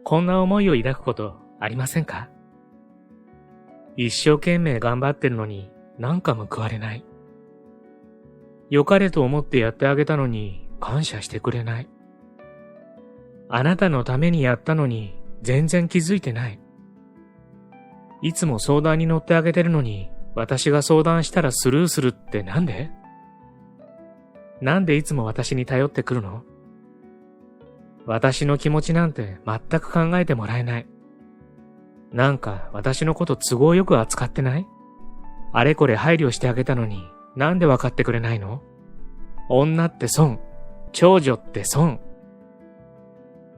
こんな思いを抱くことありませんか？一生懸命頑張ってるのになんか報われない。良かれと思ってやってあげたのに感謝してくれない。あなたのためにやったのに全然気づいてない。いつも相談に乗ってあげてるのに私が相談したらスルーするってなんで？なんでいつも私に頼ってくるの？私の気持ちなんて全く考えてもらえない。なんか私のこと都合よく扱ってない？あれこれ配慮してあげたのになんで分かってくれないの？女って損。長女って損。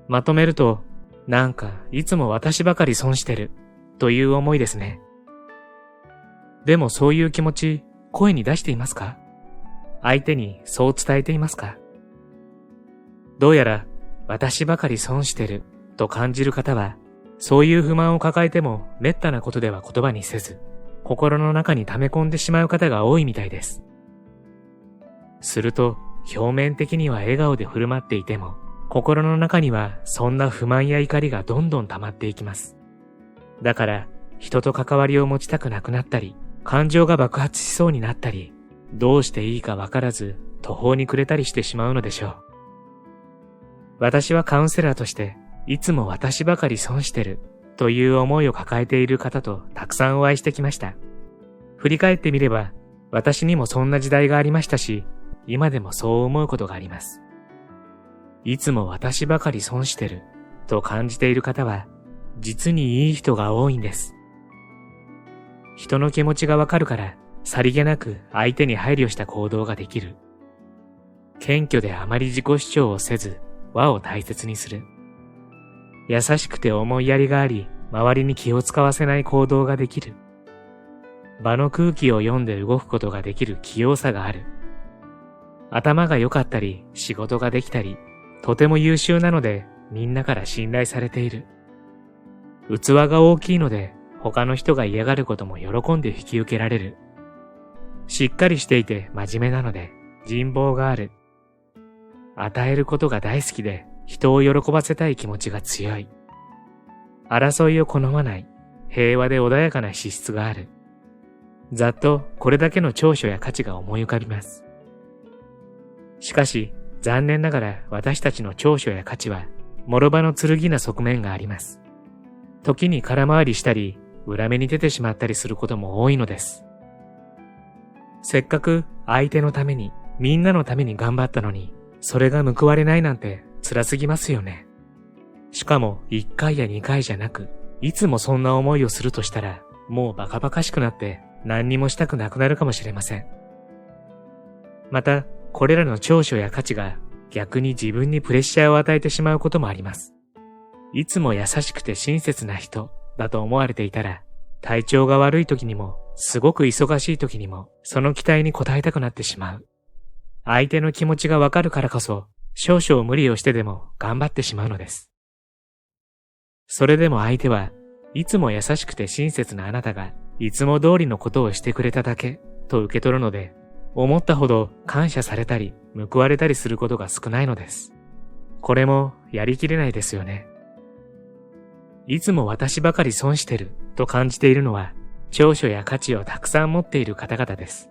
まとめると、なんかいつも私ばかり損してるという思いですね。でもそういう気持ち声に出していますか？相手にそう伝えていますか？どうやら私ばかり損してると感じる方は、そういう不満を抱えても滅多なことでは言葉にせず、心の中に溜め込んでしまう方が多いみたいです。すると表面的には笑顔で振る舞っていても、心の中にはそんな不満や怒りがどんどん溜まっていきます。だから人と関わりを持ちたくなくなったり、感情が爆発しそうになったり、どうしていいかわからず途方に暮れたりしてしまうのでしょう。私はカウンセラーとしていつも私ばかり損してるという思いを抱えている方とたくさんお会いしてきました。振り返ってみれば私にもそんな時代がありましたし、今でもそう思うことがあります。いつも私ばかり損してると感じている方は実にいい人が多いんです。人の気持ちがわかるからさりげなく相手に配慮した行動ができる。謙虚であまり自己主張をせず和を大切にする。優しくて思いやりがあり周りに気を使わせない行動ができる。場の空気を読んで動くことができる器用さがある。頭が良かったり仕事ができたりとても優秀なのでみんなから信頼されている。器が大きいので他の人が嫌がることも喜んで引き受けられる。しっかりしていて真面目なので人望がある。与えることが大好きで人を喜ばせたい気持ちが強い。争いを好まない平和で穏やかな資質がある。ざっとこれだけの長所や価値が思い浮かびます。しかし残念ながら私たちの長所や価値は諸刃の剣な側面があります。時に空回りしたり裏目に出てしまったりすることも多いのです。せっかく相手のためにみんなのために頑張ったのにそれが報われないなんて辛すぎますよね。しかも1回や2回じゃなくいつもそんな思いをするとしたらもうバカバカしくなって何にもしたくなくなるかもしれません。またこれらの長所や価値が逆に自分にプレッシャーを与えてしまうこともあります。いつも優しくて親切な人だと思われていたら、体調が悪い時にもすごく忙しい時にもその期待に応えたくなってしまう。相手の気持ちがわかるからこそ少々無理をしてでも頑張ってしまうのです。それでも相手はいつも優しくて親切なあなたがいつも通りのことをしてくれただけと受け取るので、思ったほど感謝されたり報われたりすることが少ないのです。これもやりきれないですよね。いつも私ばかり損してると感じているのは長所や価値をたくさん持っている方々です。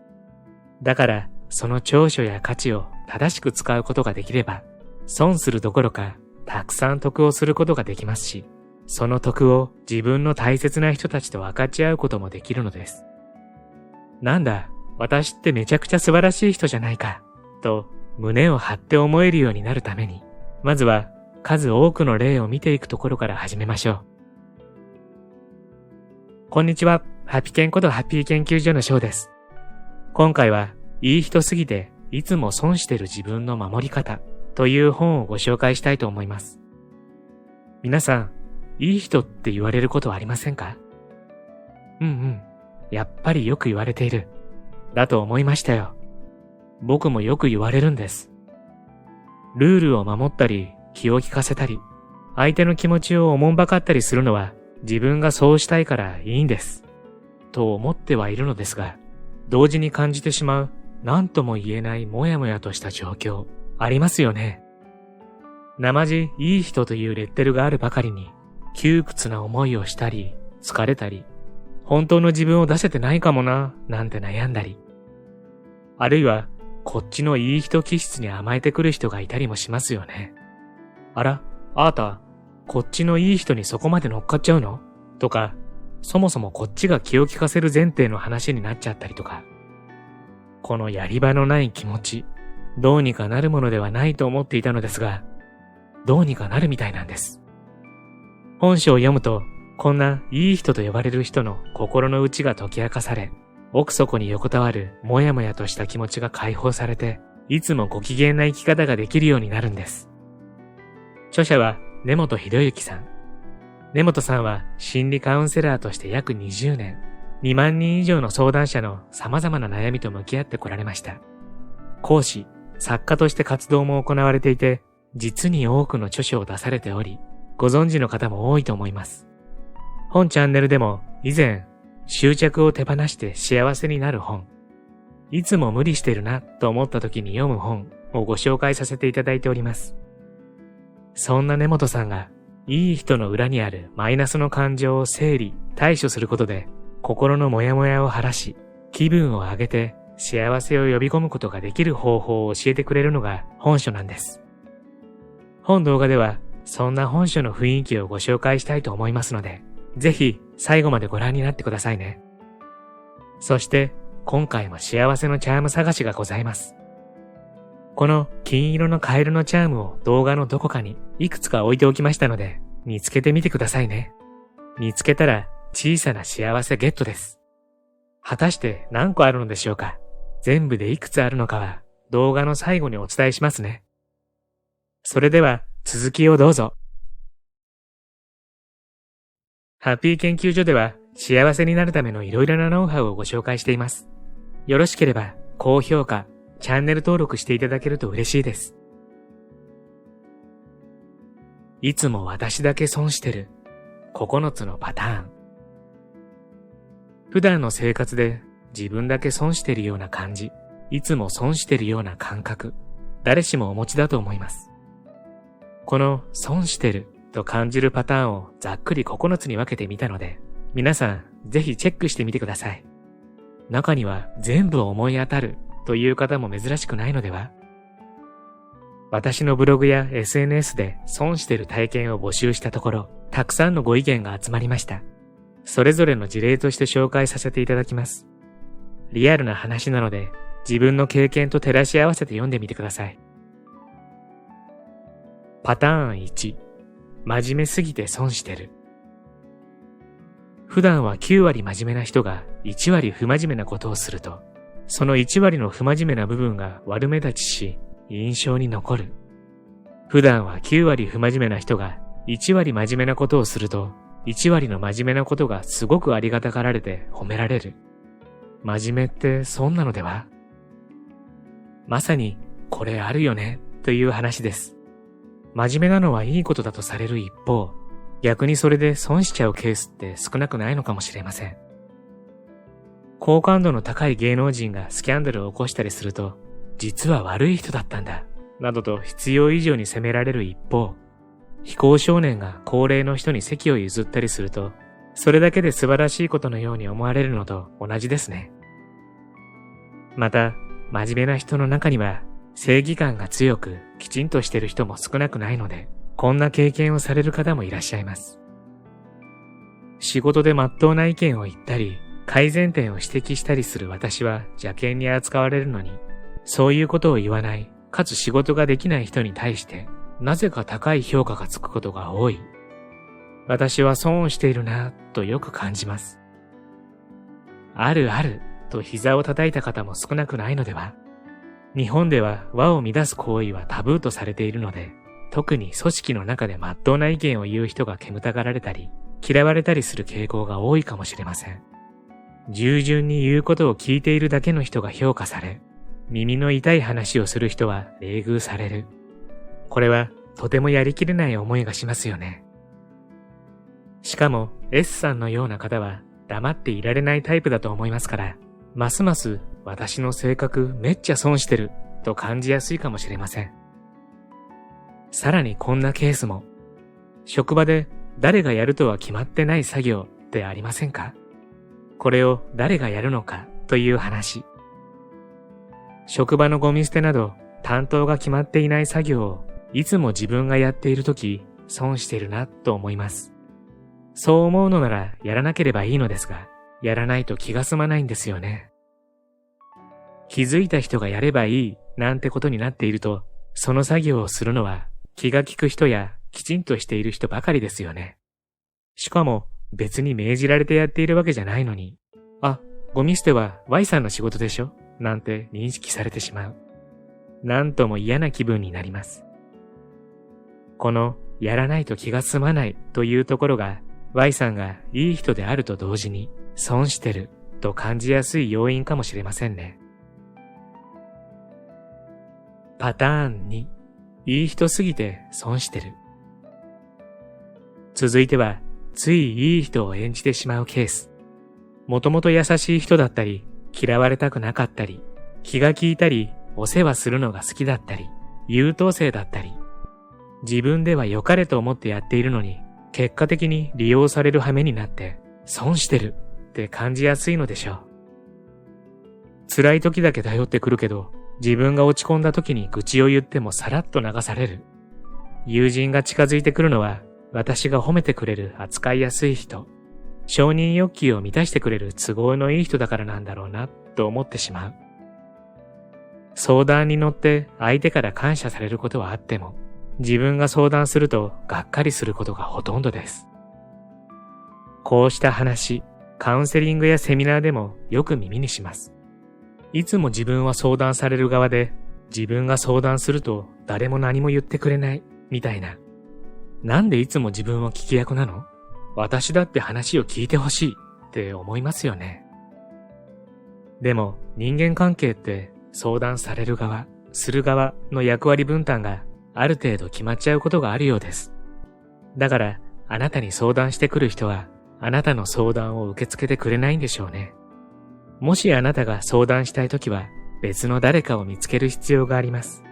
だからその長所や価値を正しく使うことができれば損するどころかたくさん得をすることができますし、その得を自分の大切な人たちと分かち合うこともできるのです。なんだ、私ってめちゃくちゃ素晴らしい人じゃないかと胸を張って思えるようになるために、まずは数多くの例を見ていくところから始めましょう。こんにちは、ハピケンことハッピー研究所の翔です。今回はいい人すぎていつも損してる自分の守り方という本をご紹介したいと思います。皆さん、いい人って言われることはありませんか？やっぱりよく言われている。だと思いましたよ。僕もよく言われるんです。ルールを守ったり、気を利かせたり、相手の気持ちをおもんばかったりするのは自分がそうしたいからいいんです。と思ってはいるのですが、同時に感じてしまう何とも言えないもやもやとした状況、ありますよね。生地いい人というレッテルがあるばかりに、窮屈な思いをしたり、疲れたり、本当の自分を出せてないかもな、なんて悩んだり、あるいは、こっちのいい人気質に甘えてくる人がいたりもしますよね。あら、あーた、こっちのいい人にそこまで乗っかっちゃうの？とか、そもそもこっちが気を利かせる前提の話になっちゃったりとか。このやり場のない気持ち、どうにかなるものではないと思っていたのですが、どうにかなるみたいなんです。本書を読むと、こんないい人と呼ばれる人の心の内が解き明かされ、奥底に横たわるもやもやとした気持ちが解放されて、いつもご機嫌な生き方ができるようになるんです。著者は根本博之さん。根本さんは心理カウンセラーとして約20年、2万人以上の相談者の様々な悩みと向き合ってこられました。講師、作家として活動も行われていて、実に多くの著書を出されており、ご存知の方も多いと思います。本チャンネルでも以前、執着を手放して幸せになる本、いつも無理してるなと思った時に読む本をご紹介させていただいております。そんな根本さんが、いい人の裏にあるマイナスの感情を整理、対処することで、心のモヤモヤを晴らし、気分を上げて幸せを呼び込むことができる方法を教えてくれるのが本書なんです。本動画では、そんな本書の雰囲気をご紹介したいと思いますので、ぜひ最後までご覧になってくださいね。そして今回も幸せのチャーム探しがございます。この金色のカエルのチャームを動画のどこかにいくつか置いておきましたので、見つけてみてくださいね。見つけたら小さな幸せゲットです。果たして何個あるのでしょうか？全部でいくつあるのかは動画の最後にお伝えしますね。それでは続きをどうぞ。ハッピー研究所では幸せになるためのいろいろなノウハウをご紹介しています。よろしければ高評価、チャンネル登録していただけると嬉しいです。いつも私だけ損してる9つのパターン。普段の生活で自分だけ損してるような感じ、いつも損してるような感覚、誰しもお持ちだと思います。この損してると感じるパターンをざっくり9つに分けてみたので、皆さんぜひチェックしてみてください。中には全部思い当たるという方も珍しくないのでは？私のブログや SNS で損してる体験を募集したところ、たくさんのご意見が集まりました。それぞれの事例として紹介させていただきます。リアルな話なので、自分の経験と照らし合わせて読んでみてください。パターン1、真面目すぎて損してる。普段は9割真面目な人が1割不真面目なことをすると、その1割の不真面目な部分が悪目立ちし、印象に残る。普段は9割不真面目な人が1割真面目なことをすると、1割の真面目なことがすごくありがたがられて褒められる。真面目って損なのでは？まさにこれあるよねという話です。真面目なのはいいことだとされる一方、逆にそれで損しちゃうケースって少なくないのかもしれません。好感度の高い芸能人がスキャンダルを起こしたりすると、実は悪い人だったんだ、などと必要以上に責められる一方、非行少年が高齢の人に席を譲ったりすると、それだけで素晴らしいことのように思われるのと同じですね。また、真面目な人の中には、正義感が強くきちんとしている人も少なくないので、こんな経験をされる方もいらっしゃいます。仕事で真っ当な意見を言ったり、改善点を指摘したりする私は邪険に扱われるのに、そういうことを言わない、かつ仕事ができない人に対して、なぜか高い評価がつくことが多い。私は損をしているなぁとよく感じます。あるあると膝を叩いた方も少なくないのでは？日本では和を乱す行為はタブーとされているので、特に組織の中で真っ当な意見を言う人が煙たがられたり、嫌われたりする傾向が多いかもしれません。従順に言うことを聞いているだけの人が評価され、耳の痛い話をする人は冷遇される。これはとてもやりきれない思いがしますよね。しかも S さんのような方は黙っていられないタイプだと思いますから、ますます私の性格めっちゃ損してると感じやすいかもしれません。さらにこんなケースも、職場で誰がやるとは決まってない作業ってありませんか？これを誰がやるのかという話。職場のゴミ捨てなど担当が決まっていない作業をいつも自分がやっているとき損しているなと思います。そう思うのならやらなければいいのですが、やらないと気が済まないんですよね。気づいた人がやればいいなんてことになっていると、その作業をするのは気が利く人やきちんとしている人ばかりですよね。しかも別に命じられてやっているわけじゃないのに、あ、ゴミ捨ては Y さんの仕事でしょなんて認識されてしまう。なんとも嫌な気分になります。このやらないと気が済まないというところが Y さんがいい人であると同時に損してると感じやすい要因かもしれませんね。パターン2、いい人すぎて損してる。続いては、ついいい人を演じてしまうケース。もともと優しい人だったり、嫌われたくなかったり、気が利いたり、お世話するのが好きだったり、優等生だったり、自分では良かれと思ってやっているのに、結果的に利用される羽目になって、損してるって感じやすいのでしょう。辛い時だけ頼ってくるけど、自分が落ち込んだ時に愚痴を言ってもさらっと流される。友人が近づいてくるのは、私が褒めてくれる扱いやすい人、承認欲求を満たしてくれる都合のいい人だからなんだろうな、と思ってしまう。相談に乗って相手から感謝されることはあっても、自分が相談するとがっかりすることがほとんどです。こうした話、カウンセリングやセミナーでもよく耳にします。いつも自分は相談される側で、自分が相談すると誰も何も言ってくれない、みたいな。なんでいつも自分は聞き役なの？私だって話を聞いてほしいって思いますよね。でも人間関係って相談される側、する側の役割分担がある程度決まっちゃうことがあるようです。だからあなたに相談してくる人はあなたの相談を受け付けてくれないんでしょうね。もしあなたが相談したいときは別の誰かを見つける必要があります。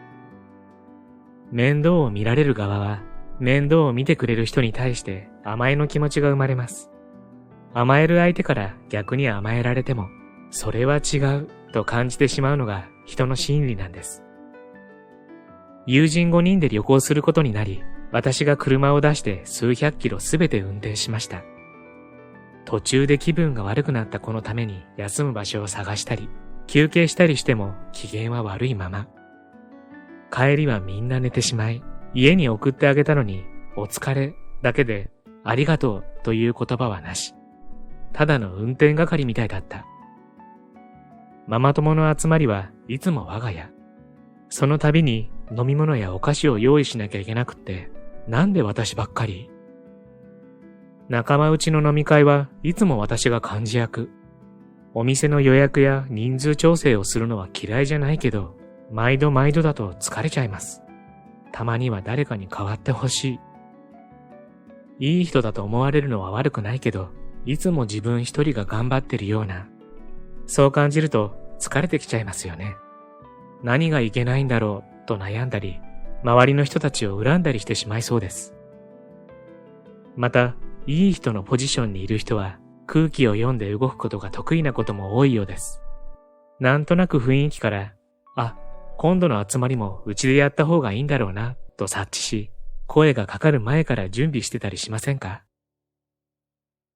面倒を見られる側は面倒を見てくれる人に対して甘えの気持ちが生まれます。甘える相手から逆に甘えられても、それは違うと感じてしまうのが人の心理なんです。友人5人で旅行することになり、私が車を出して数百キロすべて運転しました。途中で気分が悪くなった子のために休む場所を探したり、休憩したりしても機嫌は悪いまま。帰りはみんな寝てしまい、家に送ってあげたのに、お疲れだけでありがとうという言葉はなし。ただの運転係みたいだった。ママ友の集まりはいつも我が家。その度に飲み物やお菓子を用意しなきゃいけなくって、なんで私ばっかり？仲間内の飲み会はいつも私が幹事役。お店の予約や人数調整をするのは嫌いじゃないけど、毎度だと疲れちゃいます。たまには誰かに代わってほしい。いい人だと思われるのは悪くないけど、いつも自分一人が頑張ってるような。そう感じると疲れてきちゃいますよね。何がいけないんだろうと悩んだり、周りの人たちを恨んだりしてしまいそうです。また、いい人のポジションにいる人は空気を読んで動くことが得意なことも多いようです。なんとなく雰囲気から、あ、今度の集まりもうちでやった方がいいんだろうなと察知し、声がかかる前から準備してたりしませんか？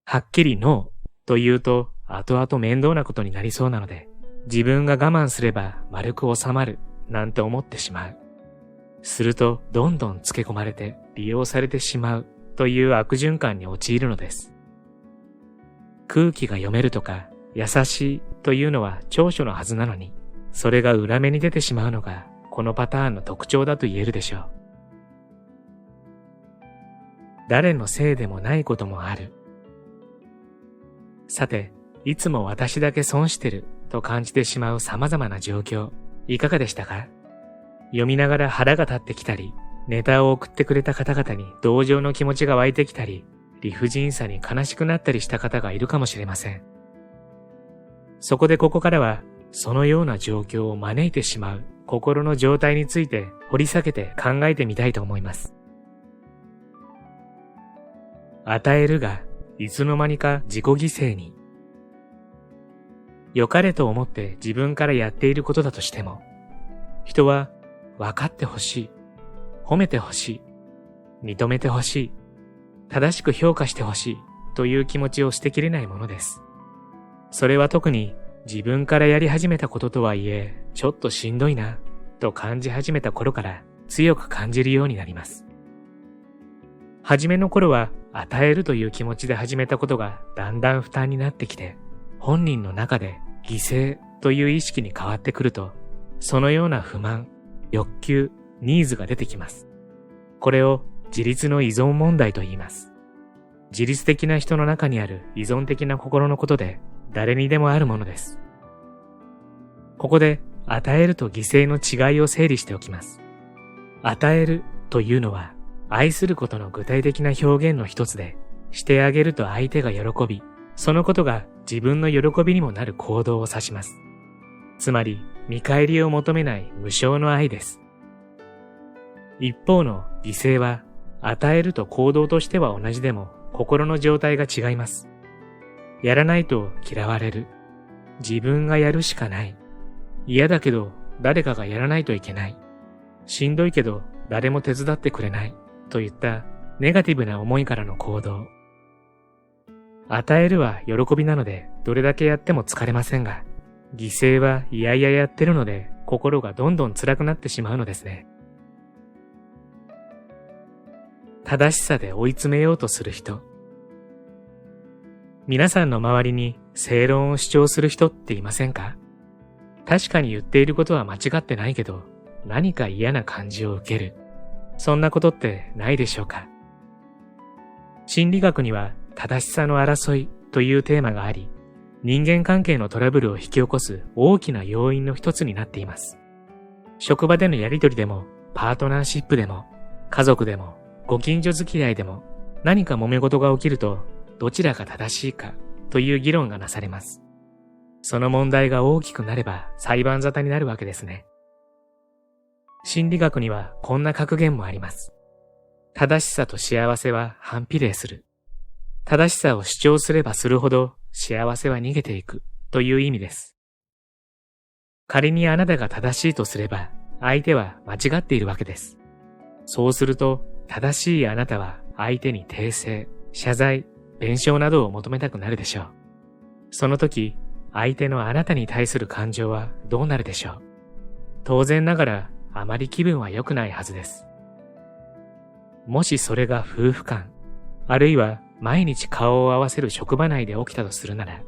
はっきりノーと言うと後々面倒なことになりそうなので、自分が我慢すれば丸く収まるなんて思ってしまう。するとどんどんつけ込まれて利用されてしまうという悪循環に陥るのです。空気が読めるとか優しいというのは長所のはずなのに、それが裏目に出てしまうのがこのパターンの特徴だと言えるでしょう。誰のせいでもないこともある。さて、いつも私だけ損してると感じてしまう様々な状況、いかがでしたか？読みながら腹が立ってきたり、ネタを送ってくれた方々に同情の気持ちが湧いてきたり、理不尽さに悲しくなったりした方がいるかもしれません。そこでここからは、そのような状況を招いてしまう心の状態について掘り下げて考えてみたいと思います。与えるがいつの間にか自己犠牲に。良かれと思って自分からやっていることだとしても、人は分かってほしい、褒めてほしい、認めてほしい、正しく評価してほしいという気持ちを捨てきれないものです。それは特に自分からやり始めたこととはいえ、ちょっとしんどいなと感じ始めた頃から強く感じるようになります。初めの頃は与えるという気持ちで始めたことがだんだん負担になってきて、本人の中で犠牲という意識に変わってくると、そのような不満、欲求、ニーズが出てきます。これを自立の依存問題と言います。自律的な人の中にある依存的な心のことで、誰にでもあるものです。ここで与えると犠牲の違いを整理しておきます。与えるというのは、愛することの具体的な表現の一つで、してあげると相手が喜び、そのことが自分の喜びにもなる行動を指します。つまり、見返りを求めない無償の愛です。一方の犠牲は、与えると行動としては同じでも、心の状態が違います。やらないと嫌われる。自分がやるしかない。嫌だけど誰かがやらないといけない。しんどいけど誰も手伝ってくれない。といったネガティブな思いからの行動。与えるは喜びなのでどれだけやっても疲れませんが、犠牲はいやいややってるので心がどんどん辛くなってしまうのですね。正しさで追い詰めようとする人。皆さんの周りに正論を主張する人っていませんか？確かに言っていることは間違ってないけど、何か嫌な感じを受ける。そんなことってないでしょうか？心理学には正しさの争いというテーマがあり、人間関係のトラブルを引き起こす大きな要因の一つになっています。職場でのやりとりでも、パートナーシップでも、家族でも、ご近所付き合いでも、何か揉め事が起きると、どちらが正しいかという議論がなされます。その問題が大きくなれば裁判沙汰になるわけですね。心理学にはこんな格言もあります。正しさと幸せは反比例する。正しさを主張すればするほど幸せは逃げていくという意味です。仮にあなたが正しいとすれば相手は間違っているわけです。そうすると正しいあなたは相手に訂正、謝罪、弁償などを求めたくなるでしょう。その時、相手のあなたに対する感情はどうなるでしょう。当然ながらあまり気分は良くないはずです。もしそれが夫婦間、あるいは毎日顔を合わせる職場内で起きたとするなら、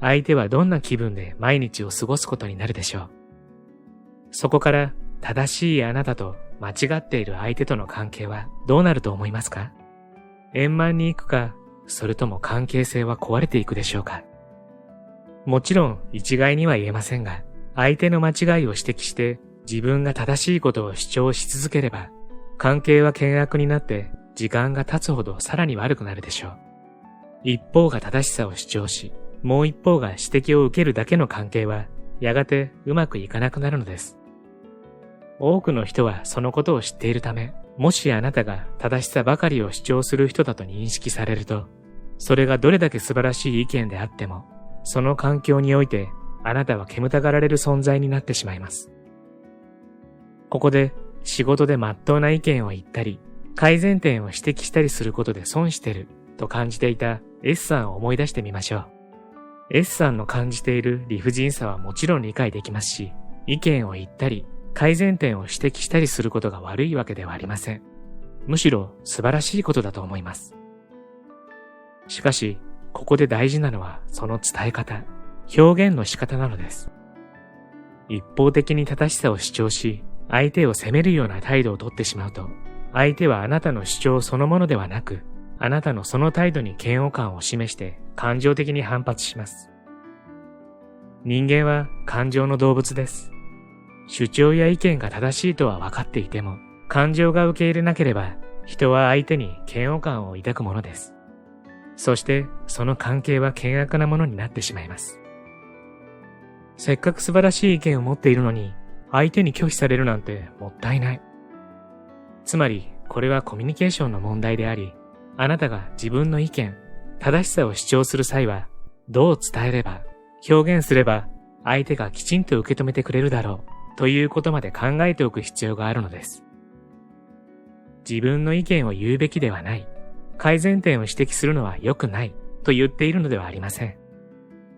相手はどんな気分で毎日を過ごすことになるでしょう。そこから正しいあなたと間違っている相手との関係はどうなると思いますか？円満に行くか、それとも関係性は壊れていくでしょうか？もちろん一概には言えませんが、相手の間違いを指摘して自分が正しいことを主張し続ければ、関係は険悪になって時間が経つほどさらに悪くなるでしょう。一方が正しさを主張し、もう一方が指摘を受けるだけの関係は、やがてうまくいかなくなるのです。多くの人はそのことを知っているため、もしあなたが正しさばかりを主張する人だと認識されると、それがどれだけ素晴らしい意見であっても、その環境においてあなたは煙たがられる存在になってしまいます。ここで仕事で真っ当な意見を言ったり、改善点を指摘したりすることで損してると感じていた S さんを思い出してみましょう。S さんの感じている理不尽さはもちろん理解できますし、意見を言ったり、改善点を指摘したりすることが悪いわけではありません。むしろ素晴らしいことだと思います。しかし、ここで大事なのはその伝え方、表現の仕方なのです。一方的に正しさを主張し、相手を責めるような態度をとってしまうと、相手はあなたの主張そのものではなく、あなたのその態度に嫌悪感を示して感情的に反発します。人間は感情の動物です。主張や意見が正しいとは分かっていても、感情が受け入れなければ、人は相手に嫌悪感を抱くものです。そしてその関係は険悪なものになってしまいます。せっかく素晴らしい意見を持っているのに、相手に拒否されるなんてもったいない。つまりこれはコミュニケーションの問題であり、あなたが自分の意見、正しさを主張する際は、どう伝えれば、表現すれば、相手がきちんと受け止めてくれるだろう、ということまで考えておく必要があるのです。自分の意見を言うべきではない、改善点を指摘するのは良くない、と言っているのではありません。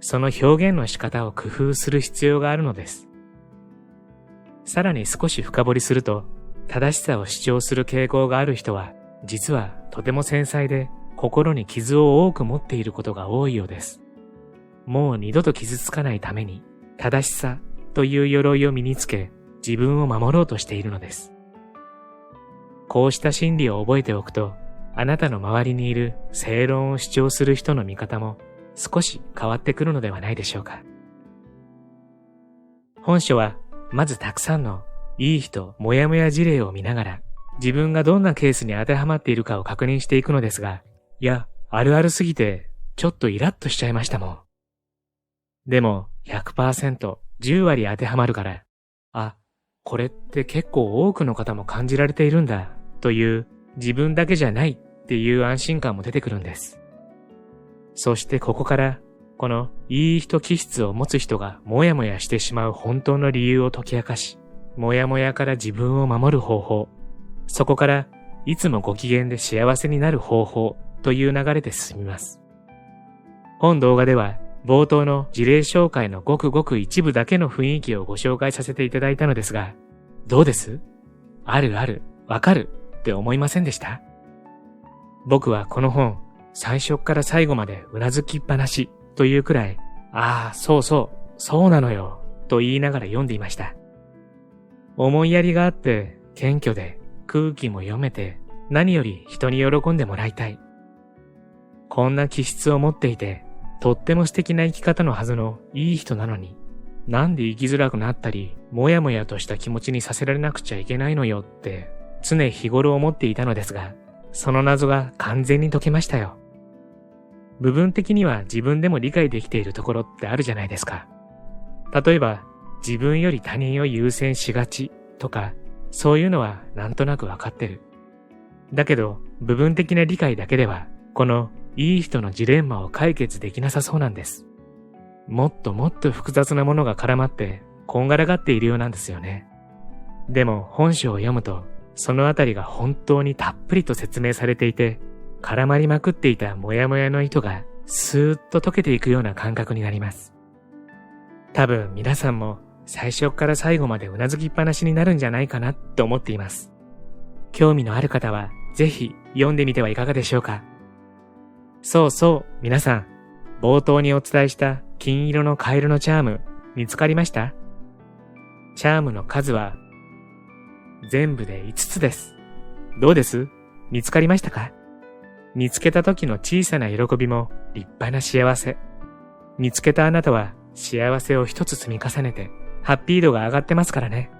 その表現の仕方を工夫する必要があるのです。さらに少し深掘りすると、正しさを主張する傾向がある人は、実はとても繊細で心に傷を多く持っていることが多いようです。もう二度と傷つかないために、正しさという鎧を身につけ、自分を守ろうとしているのです。こうした心理を覚えておくと、あなたの周りにいる正論を主張する人の見方も少し変わってくるのではないでしょうか。本書は、まずたくさんのいい人もやもや事例を見ながら、自分がどんなケースに当てはまっているかを確認していくのですが、いや、あるあるすぎて、ちょっとイラッとしちゃいましたもん。でも、100%、10割当てはまるから、あ、これって結構多くの方も感じられているんだ、という自分だけじゃないっていう安心感も出てくるんです。そしてここから、このいい人気質を持つ人がもやもやしてしまう本当の理由を解き明かし、もやもやから自分を守る方法、そこからいつもご機嫌で幸せになる方法という流れで進みます。本動画では冒頭の事例紹介のごくごく一部だけの雰囲気をご紹介させていただいたのですが、どうです？あるある、わかるって思いませんでした？僕はこの本、最初から最後までうなずきっぱなしというくらい、ああ、そうなのよ、と言いながら読んでいました。思いやりがあって、謙虚で、空気も読めて、何より人に喜んでもらいたい。こんな気質を持っていて、とっても素敵な生き方のはずのいい人なのに、なんで生きづらくなったり、もやもやとした気持ちにさせられなくちゃいけないのよって、常日頃思っていたのですが、その謎が完全に解けましたよ。部分的には自分でも理解できているところってあるじゃないですか。例えば、自分より他人を優先しがちとか、そういうのはなんとなくわかってる。だけど、部分的な理解だけでは、このいい人のジレンマを解決できなさそうなんです。もっともっと複雑なものが絡まって、こんがらがっているようなんですよね。でも本書を読むと、そのあたりが本当にたっぷりと説明されていて、絡まりまくっていたモヤモヤの糸がスーッと溶けていくような感覚になります。多分皆さんも最初から最後までうなずきっぱなしになるんじゃないかなって思っています。興味のある方はぜひ読んでみてはいかがでしょうか。そう、皆さん、冒頭にお伝えした金色のカエルのチャーム見つかりました？チャームの数は全部で5つです。どうです？見つかりましたか？見つけた時の小さな喜びも立派な幸せ。見つけたあなたは幸せを一つ積み重ねてハッピー度が上がってますからね。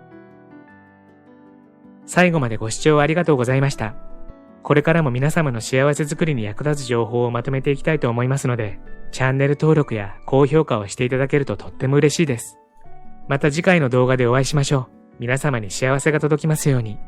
最後までご視聴ありがとうございました。これからも皆様の幸せづくりに役立つ情報をまとめていきたいと思いますので、チャンネル登録や高評価をしていただけるととっても嬉しいです。また次回の動画でお会いしましょう。皆様に幸せが届きますように。